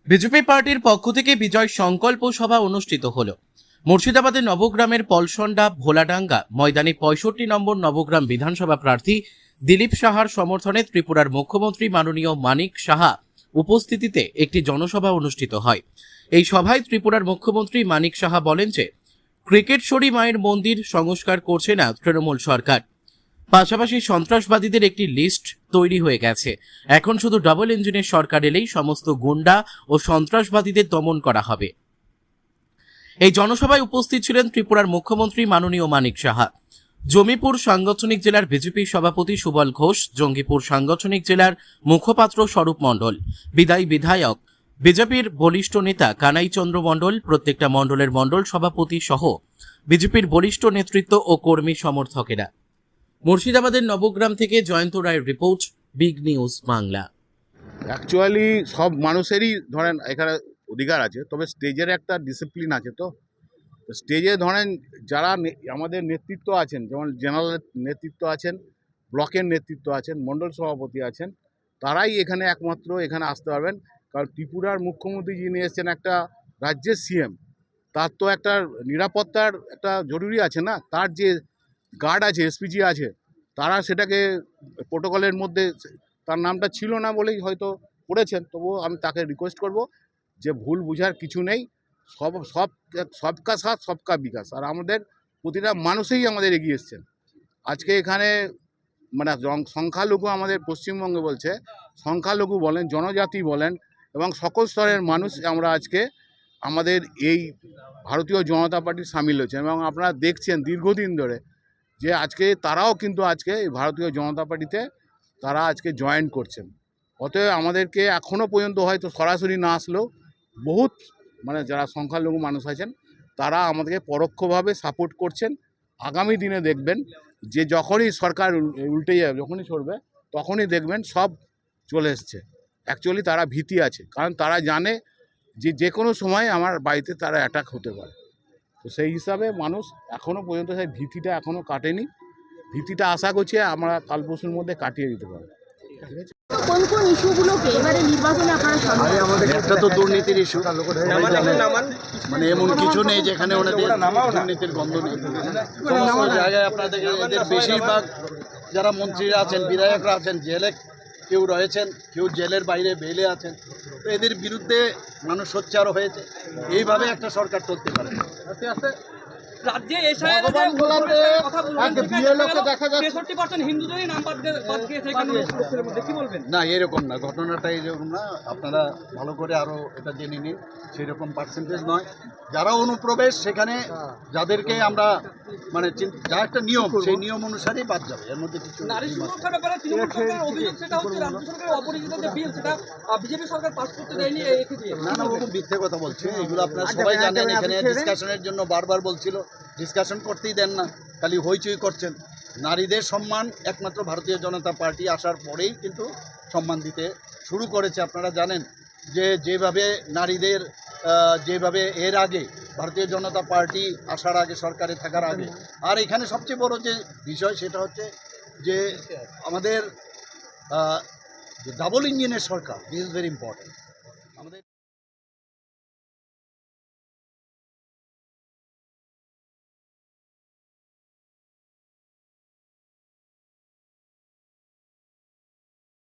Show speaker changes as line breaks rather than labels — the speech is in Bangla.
বিজেপি পার্টির পক্ষ থেকে বিজয় সংকল্প সভা অনুষ্ঠিত হল। মুর্শিদাবাদের নবগ্রামের পলসন্ডা ভোলাডাঙ্গা ময়দানে ৬৫ নম্বর নবগ্রাম বিধানসভা প্রার্থী দিলীপ সাহার সমর্থনে ত্রিপুরার মুখ্যমন্ত্রী মাননীয় মানিক সাহা উপস্থিতিতে একটি জনসভা অনুষ্ঠিত হয়। এই সভায় ত্রিপুরার মুখ্যমন্ত্রী মানিক সাহা বলেন যে ক্রিকেটশ্বরী মায়ের মন্দির সংস্কার করছে না তৃণমূল সরকার, পাশাপাশি সন্ত্রাসবাদীদের একটি লিস্ট তৈরি হয়ে গেছে। এখন শুধু ডাবল ইঞ্জিনের সরকার এলেই সমস্ত গুন্ডা ও সন্ত্রাসবাদীদের দমন করা হবে। এই জনসভায় উপস্থিত ছিলেন ত্রিপুরার মুখ্যমন্ত্রী মাননীয় মানিক সাহা, জমিপুর সাংগঠনিক জেলার বিজেপি সভাপতি সুবল ঘোষ, জঙ্গিপুর সাংগঠনিক জেলার মুখপাত্র স্বরূপ মণ্ডল, বিদায়ী বিধায়ক, বিজেপির বলিষ্ঠ নেতা কানাই চন্দ্র মণ্ডল, প্রত্যেকটা মণ্ডলের মণ্ডল সভাপতি সহ বিজেপির বলিষ্ঠ নেতৃত্ব ও কর্মী সমর্থকেরা। মুর্শিদাবাদের নবগ্রাম থেকে জয়ন্ত রায়ের report, big news Bangla.
Actually সব মানুষেরই ধরেন এখানে অধিকার আছে, তবে স্টেজের একটা ডিসিপ্লিন আছে। তো স্টেজে ধরেন যারা আমাদের নেতৃত্ব আছেন, যেমন জেনারেল নেতৃত্ব আছেন, ব্লকের নেতৃত্ব আছেন, মণ্ডল সভাপতি আছেন, তারাই এখানে একমাত্র এখানে আসতে পারবেন। কারণ ত্রিপুরার মুখ্যমন্ত্রী যিনি এসেছেন, একটা রাজ্যের সিএম, তার তো একটা নিরাপত্তার একটা জরুরি আছে না। তার যে গার্ড আছে, এসপিজি আছে, তারা সেটাকে প্রোটোকলের মধ্যে তার নামটা ছিল না বলেই হয়তো করেছেন। তবুও আমি তাকে রিকোয়েস্ট করব যে ভুল বুঝার কিছু নেই, সবকা সাথ সবকা বিকাশ। আর আমাদের প্রতিটা মানুষই আমাদের এগিয়ে এসছেন। আজকে এখানে মানে সংখ্যালঘু আমাদের পশ্চিমবঙ্গে বলছে, সংখ্যালঘু বলেন, জনজাতি বলেন, এবং সকল স্তরের মানুষ আমরা আজকে আমাদের এই ভারতীয় জনতা পার্টি সামিল হয়েছে। এবং আপনারা দেখছেন দীর্ঘদিন ধরে যে আজকে তারাও কিন্তু আজকে এই ভারতীয় জনতা পার্টিতে তারা আজকে জয়েন করছেন। অতএব আমাদেরকে এখনও পর্যন্ত হয়তো সরাসরি না আসলেও বহুত মানে যারা সংখ্যালঘু মানুষ আছেন তারা আমাদেরকে পরোক্ষভাবে সাপোর্ট করছেন। আগামী দিনে দেখবেন যে যখনই সরকার উল্টে যাবে, যখনই সরবে, তখনই দেখবেন সব চলে এসছে। অ্যাকচুয়ালি তারা ভীতি আছে, কারণ তারা জানে যে যে কোনো সময় আমার বাড়িতে তারা অ্যাটাক হতে পারে। তো সেই হিসাবে মানুষ এখনও পর্যন্ত সেই ভীতিটা এখনও কাটেনি। ভীতিটা আশা করছি আমরা কাল পরশুর মধ্যে কাটিয়ে দিতে পারবো। ঠিক আছে।
কোন কোন ইস্যুগুলোকে এবারে নির্বাচনে আপনারা সামনে
একটা তো দুর্নীতির ইস্যু, মানে এমন কিছু নেই যেখানে ওনাদের দুর্নীতির গন্ধ নেই। সমস্ত জায়গায় আপনারা দেখেন এদের বেশিরভাগ যারা মন্ত্রীরা আছেন, বিধায়করা আছেন, জেলে কেউ রয়েছেন, কেউ জেলের বাইরে বেলে আছেন। তো এদের বিরুদ্ধে মানুষ সোচ্চার হয়েছে। এইভাবে একটা সরকার চলতে পারে।
রাজ্যে হিন্দুদেরই নাম বাদ দিয়েছে, কি বলবেন?
না, এরকম না, ঘটনাটা এরকম না। আপনারা ভালো করে আরও এটা জেনে নিন। সেরকম পার্সেন্টেজ নয়। যারা অনুপ্রবেশ, সেখানে যাদেরকে আমরা মানে যা একটা নিয়ম, সেই নিয়ম অনুসারেই বাদ যাবে। এর মধ্যে কিছু
নারী সুরক্ষার ব্যাপারে তৃণমূল সরকারের অভিযোগ, সেটা হচ্ছে রাজ্য সরকারের অপরিচিত যে বিল, সেটা বিজেপি সরকার পাস করতে দেয়নি।
না, ও মিথ্যে কথা বলছে। এগুলো আপনারা সবাই জানেন। এখানে ডিসকাশনের জন্য বারবার বলছিল, ডিসকাশন করতেই দেন না, খালি হইচই করছেন। নারীদের সম্মান একমাত্র ভারতীয় জনতা পার্টি আসার পরেই কিন্তু সম্মান দিতে শুরু করেছে। আপনারা জানেন যে যেভাবে নারীদের যেভাবে এর আগে ভারতীয় জনতা পার্টি আসার আগে, সরকারে থাকার আগে, আর এখানে সবচেয়ে বড় যে বিষয় সেটা হচ্ছে যে আমাদের ডাবল ইঞ্জিনের সরকার, দিস ইজ ভেরি ইম্পর্টেন্ট। আমাদের